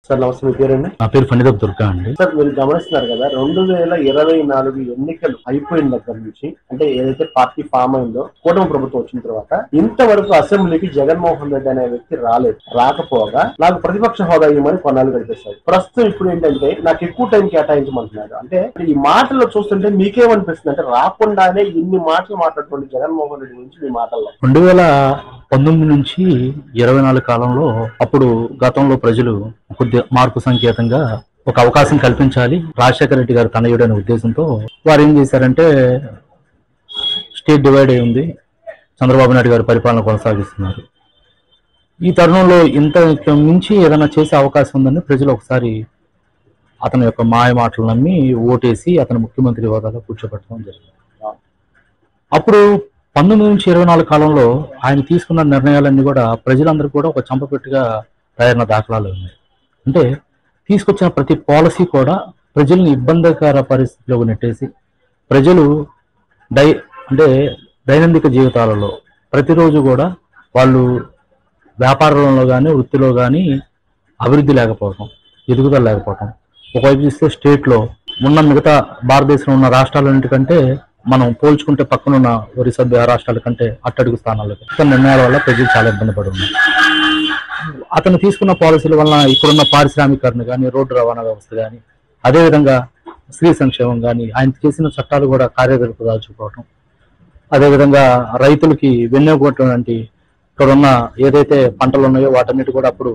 Sir నమస్తే, మీ పేరండి? నా పేరు ఫణిదప్ దుర్గా అండి. సార్ మీరు గమనిస్తున్నారు కదా, 2024 ఎన్నికలు అయిపోయిన దగ్గర నుంచి, అంటే ఏదైతే పార్టీ ఫామ్ అయిందో కూటమి ప్రభుత్వం వచ్చిన తర్వాత ఇంతవరకు అసెంబ్లీకి జగన్మోహన్ రెడ్డి అనే వ్యక్తి రాకపోగా నాకు ప్రతిపక్ష హోదా ఇవ్వమని కొన్నాళ్ళు గడిపేశారు. ప్రస్తుతం ఇప్పుడు ఏంటంటే నాకు ఎక్కువ టైం కేటాయించమంటున్నారు. అంటే ఈ మాటలు చూస్తుంటే మీకేమనిపిస్తుంది? అంటే రాకుండానే ఇన్ని మాటలు మాట్లాడుతుంది జగన్మోహన్ రెడ్డి గురించి మీ మాటల్లో. 2019 నుంచి 24 కాలంలో అప్పుడు గతంలో ప్రజలు కొద్ది మార్పు సంకేతంగా ఒక అవకాశం కల్పించాలి రాజశేఖర రెడ్డి గారు తనయుడనే ఉద్దేశంతో వారు ఏం చేశారంటే, స్టేట్ డివైడ్ అయి ఉంది, చంద్రబాబు నాయుడు గారు పరిపాలన కొనసాగిస్తున్నారు, ఈ తరుణంలో ఇంత మించి ఏదైనా చేసే అవకాశం ఉందని ప్రజలు ఒకసారి అతని యొక్క మాయ మాటలు నమ్మి ఓటేసి అతను ముఖ్యమంత్రి హోదాలో కూర్చోబెట్టడం జరిగింది. అప్పుడు 19 నుంచి 24 కాలంలో ఆయన తీసుకున్న నిర్ణయాలన్నీ కూడా ప్రజలందరూ కూడా ఒక చంపపెట్టుగా తయారైన దాఖలాలు ఉన్నాయి. అంటే తీసుకొచ్చిన ప్రతి పాలసీ కూడా ప్రజల్ని ఇబ్బందికర పరిస్థితిలోకి నెట్టేసి ప్రజలు దైనందిక జీవితాలలో ప్రతిరోజు కూడా వాళ్ళు వ్యాపారంలో కానీ వృత్తిలో కానీ అభివృద్ధి లేకపోవటం, ఎదుగుదల లేకపోవటం, ఒకవైపు చూస్తే స్టేట్లో ఉన్న మిగతా భారతదేశంలో ఉన్న రాష్ట్రాలన్నిటికంటే మనం పోల్చుకుంటే పక్కనున్న ఒరిస్సా బిహార్ రాష్ట్రాల కంటే అట్టడుగు స్థానాల్లో నిర్ణయాల వల్ల ప్రజలు చాలా ఇబ్బంది పడి ఉన్నారు. అతను తీసుకున్న పాలసీల వలన ఇక్కడున్న పారిశ్రామికరణ కానీ, రోడ్డు రవాణా వ్యవస్థ కానీ, అదేవిధంగా స్త్రీ సంక్షేమం కానీ, ఆయన చేసిన చట్టాలు కూడా కార్యరూపం దాల్చుకోవటం, అదేవిధంగా రైతులకి వెన్నెకొట్టినటువంటి ఇక్కడున్న ఏదైతే పంటలు ఉన్నాయో వాటన్నిటి కూడా అప్పుడు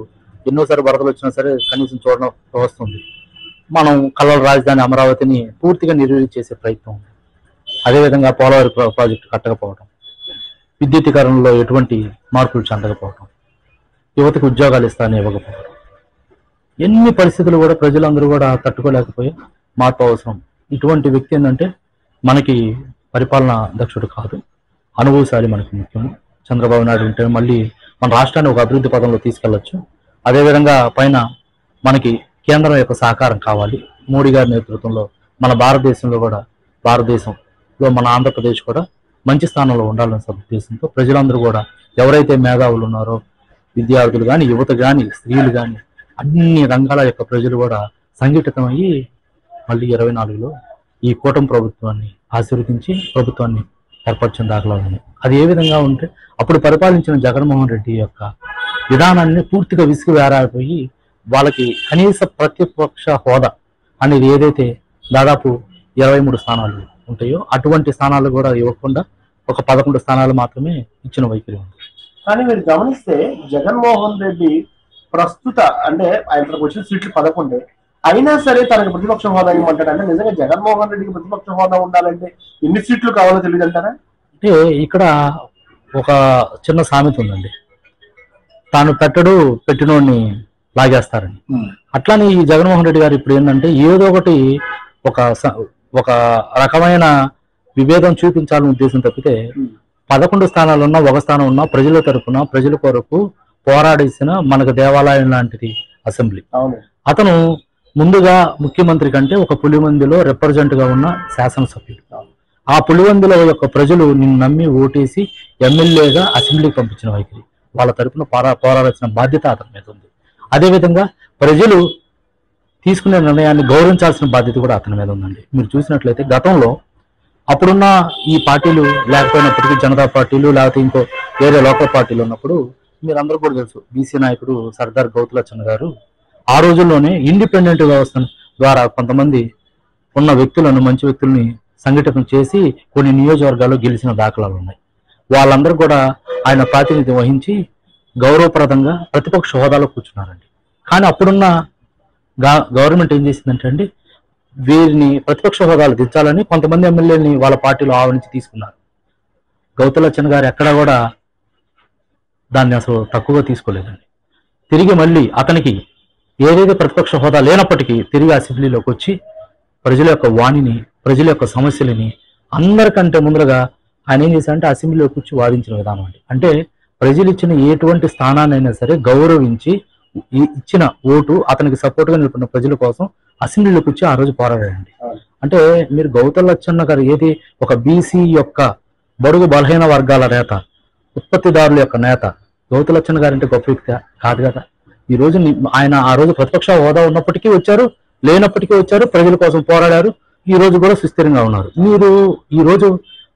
ఎన్నోసారి వరదలు వచ్చినా సరే కనీసం చూడడం వస్తుంది. మనం కళల రాజధాని అమరావతిని పూర్తిగా నిర్వీర్యం చేసే ప్రయత్నం. అదేవిధంగా పోలవరం ప్రాజెక్టు కట్టకపోవడం, విద్యుతీకరణలో ఎటువంటి మార్పులు చెందకపోవడం, యువతకు ఉద్యోగాలు ఇస్తానని ఇవ్వకపోవడం, ఎన్ని పరిస్థితులు కూడా ప్రజలందరూ కూడా తట్టుకోలేకపోయి మార్పు అవసరం. ఇటువంటి వ్యక్తి ఏంటంటే మనకి పరిపాలనా దక్షుడు కాదు, అనుభవశాలి మనకి ముఖ్యం. చంద్రబాబు నాయుడు ఉంటే మళ్ళీ మన రాష్ట్రాన్ని ఒక అభివృద్ధి పదంలో తీసుకెళ్లొచ్చు. అదేవిధంగా పైన మనకి కేంద్రం యొక్క సహకారం కావాలి. మోడీ గారి నేతృత్వంలో మన భారతదేశంలో మన ఆంధ్రప్రదేశ్ కూడా మంచి స్థానంలో ఉండాలనే ఉద్దేశంతో ప్రజలందరూ కూడా ఎవరైతే మేధావులు ఉన్నారో, విద్యార్థులు కానీ, యువత కానీ, స్త్రీలు కానీ, అన్ని రంగాల యొక్క ప్రజలు కూడా సంఘటితమయ్యి మళ్ళీ 24లో ఈ కూటమి ప్రభుత్వాన్ని ఆశీర్వదించి ప్రభుత్వాన్ని ఏర్పరిచిన దాఖలా ఉంది. అది ఏ విధంగా ఉంటే అప్పుడు పరిపాలించిన జగన్మోహన్ రెడ్డి యొక్క విధానాన్ని పూర్తిగా విసిగి వేరాడిపోయి వాళ్ళకి కనీస ప్రతిపక్ష హోదా అనేది ఏదైతే దాదాపు 23 స్థానాలు ఉంటాయో అటువంటి స్థానాలు కూడా ఇవ్వకుండా ఒక 11 స్థానాలు మాత్రమే ఇచ్చిన వైఖరి ఉంది. కానీ మీరు గమనిస్తే జగన్మోహన్ రెడ్డి ప్రస్తుత అంటే ఆయనకు వచ్చిన సీట్లు 11, అయినా సరే తనకు ప్రతిపక్ష హోదా ఇవ్వమంటాడు. అంటే నిజంగా జగన్మోహన్ రెడ్డికి ప్రతిపక్ష హోదా ఉండాలంటే ఎన్ని సీట్లు కావాలో తెలియదు అంటారా? అంటే ఇక్కడ ఒక చిన్న సామెత ఉందండి, తాను పెట్టినోడిని లాగేస్తారని. అట్లానే ఈ జగన్మోహన్ రెడ్డి గారు ఇప్పుడు ఏంటంటే ఏదో ఒకటి ఒక రకమైన విభేదం చూపించాలనే ఉద్దేశం తప్పితే 11 స్థానాలు ఉన్నా, ఒక స్థానం ఉన్నా ప్రజల తరపున ప్రజల కొరకు పోరాడేసిన మనకు దేవాలయం లాంటిది అసెంబ్లీ. అతను ముందుగా ముఖ్యమంత్రి కంటే ఒక పులివెందులో రిప్రజెంట్ గా ఉన్న శాసనసభ్యుడు. ఆ పులివెందుల యొక్క ప్రజలు నిన్ను నమ్మి ఓటేసి ఎమ్మెల్యేగా అసెంబ్లీకి పంపించిన వైఖరి, వాళ్ళ తరపున పోరాడాల్సిన బాధ్యత అతని మీద ఉంది. అదేవిధంగా ప్రజలు తీసుకునే నిర్ణయాన్ని గౌరవించాల్సిన బాధ్యత కూడా అతని మీద ఉందండి. మీరు చూసినట్లయితే గతంలో అప్పుడున్న ఈ పార్టీలు లేకపోయినప్పటికీ జనతా పార్టీలు లేకపోతే ఇంకో వేరే లోకల్ పార్టీలు ఉన్నప్పుడు మీరు అందరూ కూడా తెలుసు, బీసీ నాయకుడు సర్దార్ గౌతులచ్చన్న గారు ఆ రోజుల్లోనే ఇండిపెండెంట్ వ్యవస్థ ద్వారా కొంతమంది ఉన్న వ్యక్తులను, మంచి వ్యక్తుల్ని సంఘటితం చేసి కొన్ని నియోజకవర్గాల్లో గెలిచిన దాఖలాలు ఉన్నాయి. వాళ్ళందరూ కూడా ఆయన ప్రాతినిధ్యం వహించి గౌరవప్రదంగా ప్రతిపక్ష హోదాలో కూర్చున్నారండి. కానీ అప్పుడున్న గవర్నమెంట్ ఏం చేసిందంటే అండి, వీరిని ప్రతిపక్ష హోదాలు దించాలని కొంతమంది ఎమ్మెల్యేని వాళ్ళ పార్టీలో ఆవరించి తీసుకున్నారు. గౌతులచ్చన్న గారు ఎక్కడా కూడా దాన్ని అసలు తక్కువగా తీసుకోలేదండి. తిరిగి మళ్ళీ అతనికి ఏదైతే ప్రతిపక్ష హోదా లేనప్పటికీ తిరిగి అసెంబ్లీలోకి వచ్చి ప్రజల యొక్క వాణిని, ప్రజల యొక్క సమస్యలని అందరికంటే ముందుగా ఆయన ఏం చేశారంటే అసెంబ్లీలోకి వచ్చి వాదించిన విధానం అండి. అంటే ప్రజలు ఇచ్చిన ఎటువంటి స్థానాన్నైనా సరే గౌరవించి ఇచ్చిన ఓటు అతనికి సపోర్ట్ గా నిలుపున్న ప్రజల కోసం అసెంబ్లీలోకి వచ్చి ఆ రోజు పోరాడారండి. అంటే మీరు గౌతులచ్చన్న గారు ఏది ఒక బీసీ యొక్క బడుగు బలహీన వర్గాల నేత, ఉత్పత్తిదారుల యొక్క నేత, గౌతులచ్చన్న గారు అంటే గొప్ప వ్యక్తి కాదు కదా. ఈ రోజు ఆయన ఆ రోజు ప్రతిపక్ష హోదా ఉన్నప్పటికీ వచ్చారు, లేనప్పటికీ వచ్చారు, ప్రజల కోసం పోరాడారు. ఈ రోజు కూడా సుస్థిరంగా ఉన్నారు. మీరు ఈ రోజు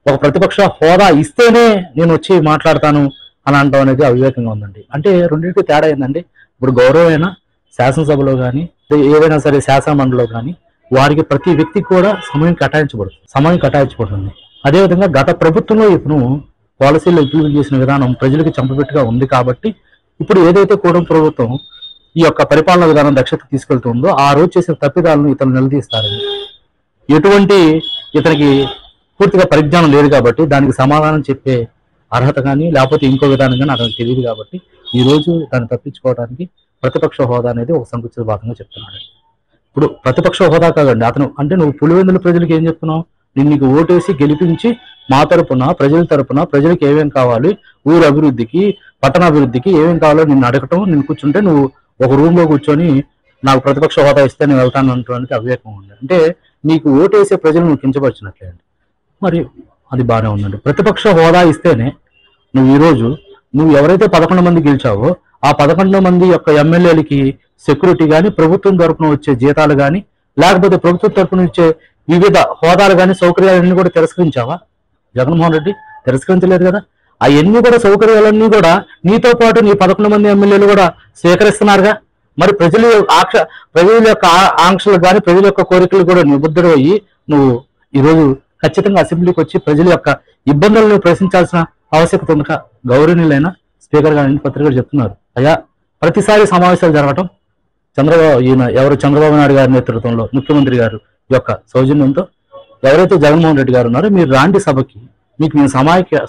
ఒక ప్రతిపక్ష హోదా ఇస్తేనే నేను వచ్చి మాట్లాడతాను అని అనడం అనేది అవివేకంగా ఉందండి. అంటే రెండింటికి తేడా ఏంటంటే, ఇప్పుడు గౌరవమైన శాసనసభలో కానీ ఏదైనా సరే శాసన మండలిలో కానీ వారికి ప్రతి వ్యక్తికి కూడా సమయం కేటాయించబడుతుంది. అదేవిధంగా గత ప్రభుత్వంలో ఇతను పాలసీలు ఇంప్లిమెంట్ చేసిన విధానం ప్రజలకు చంపబెట్టుగా ఉంది కాబట్టి ఇప్పుడు ఏదైతే కూటమి ప్రభుత్వం ఈ యొక్క పరిపాలన విధానం దక్షత తీసుకెళ్తుందో ఆ రోజు చేసిన తప్పిదాలను ఇతను నిలదీస్తారని, ఎటువంటి ఇతనికి పూర్తిగా పరిజ్ఞానం లేదు కాబట్టి దానికి సమాధానం చెప్పే అర్హత కానీ లేకపోతే ఇంకో విధానం కానీ అతనికి తెలియదు కాబట్టి ఈ రోజు దాన్ని తప్పించుకోవడానికి ప్రతిపక్ష హోదా అనేది ఒక సంకుచిత భాగంగా చెప్తున్నాడు. ఇప్పుడు ప్రతిపక్ష హోదా కాదండి అతను, అంటే నువ్వు పులివెందుల ప్రజలకు ఏం చెప్తున్నావు? నీకు ఓటేసి గెలిపించి మా తరపున ప్రజల తరపున ప్రజలకు ఏమేం కావాలి, ఊరు అభివృద్ధికి పట్టణాభివృద్ధికి ఏమేం కావాలో నిన్ను అడగటం, నిన్ను కూర్చుంటే నువ్వు ఒక రూమ్ లో కూర్చొని నాకు ప్రతిపక్ష హోదా ఇస్తే నేను వెళ్తాను అంటానికి అవివేకం ఉంది. అంటే నీకు ఓటేసే ప్రజలు నువ్వు కించపరిచినట్లేండి. మరి అది బాగానే ఉందండి. ప్రతిపక్ష హోదా ఇస్తేనే నువ్వు ఈరోజు నువ్వు ఎవరైతే 11 మంది గెలిచావో ఆ 11 మంది యొక్క ఎమ్మెల్యేలకి సెక్యూరిటీ కానీ, ప్రభుత్వం తరపున వచ్చే జీతాలు కానీ, లేకపోతే ప్రభుత్వం తరపున వచ్చే వివిధ హోదాలు కానీ సౌకర్యాలన్నీ కూడా తిరస్కరించావా? జగన్మోహన్ రెడ్డి తిరస్కరించలేదు కదా. అవన్నీ కూడా సౌకర్యాలన్నీ కూడా నీతో పాటు నీ 11 మంది ఎమ్మెల్యేలు కూడా స్వీకరిస్తున్నారుగా. మరి ప్రజల యొక్క ఆంక్షలు కానీ ప్రజల యొక్క కోరికలు కూడా నిబద్ధుడు అయ్యి నువ్వు ఈరోజు ఖచ్చితంగా అసెంబ్లీకి వచ్చి ప్రజల యొక్క ఇబ్బందులను ప్రశ్నించాల్సిన ఆవశ్యకత ఉంది. గౌరవనీయులైన స్పీకర్ గారిని పత్రికలు చెప్తున్నారు, అయ్యా ప్రతిసారి సమావేశాలు జరగటం చంద్రబాబు నాయుడు గారి నేతృత్వంలో ముఖ్యమంత్రి గారు యొక్క సౌజన్యంతో ఎవరైతే జగన్మోహన్ రెడ్డి గారు ఉన్నారో మీరు రాండి సభకి, మీకు మేము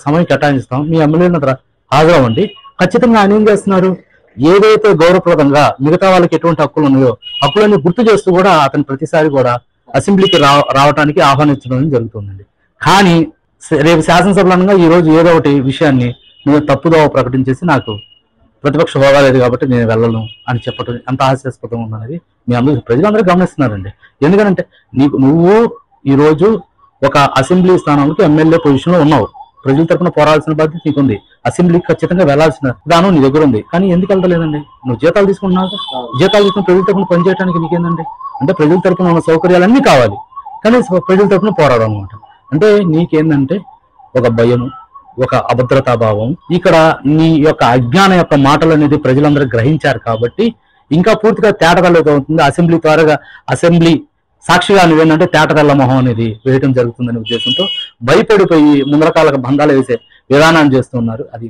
సమయం కేటాయిస్తాం, మీ ఎమ్మెల్యేల హాజరవ్వండి. ఖచ్చితంగా ఆయన ఏం చేస్తున్నారు? ఏదైతే గౌరవప్రదంగా మిగతా వాళ్ళకి ఎటువంటి హక్కులు ఉన్నాయో హక్కులన్నీ గుర్తు చేస్తూ కూడా అతను ప్రతిసారి కూడా అసెంబ్లీకి రావడానికి ఆహ్వానించడం జరుగుతుందండి. కానీ రేపు శాసనసభలో ఈ రోజు ఏదో ఒకటి విషయాన్ని నేను తప్పుదోవ ప్రకటించేసి నాకు ప్రతిపక్ష హోదా లేదు కాబట్టి నేను వెళ్ళను అని చెప్పడం ఎంత హాస్యాస్పదం ఉందనేది మీ అందరూ ప్రజలందరూ గమనిస్తున్నారండి. ఎందుకంటే నువ్వు ఈరోజు ఒక అసెంబ్లీ స్థానానికి ఎమ్మెల్యే పొజిషన్ లో ఉన్నావు, ప్రజల తరఫున పోరాడాల్సిన బాధ్యత నీకుంది, అసెంబ్లీకి ఖచ్చితంగా వెళ్లాల్సిన విధానం నీ దగ్గర ఉంది. కానీ ఎందుకు వెళ్తలేదండి? నువ్వు జీతాలు తీసుకుంటున్నావు, జీతాలు తీసుకుని ప్రజల తరఫున పనిచేయడానికి నీకేందండి? అంటే ప్రజల తరఫున ఉన్న సౌకర్యాలన్నీ కావాలి కానీ ప్రజల తరఫున పోరాడాలన్నమాట. అంటే నీకేందంటే ఒక భయం, ఒక అభద్రతా భావం. ఇక్కడ నీ యొక్క అజ్ఞాన యొక్క మాటలు అనేది ప్రజలందరూ గ్రహించారు కాబట్టి ఇంకా పూర్తిగా తేటతెల్లతో అవుతుంది. అసెంబ్లీ సాక్షిగా నువ్వేంటంటే తేటతెల్ల మొహం అనేది వేయటం జరుగుతుందనే ఉద్దేశంతో భయపడిపోయి ముందరకాలకు బంధాలు వేసే విధానాన్ని చేస్తున్నారు. అది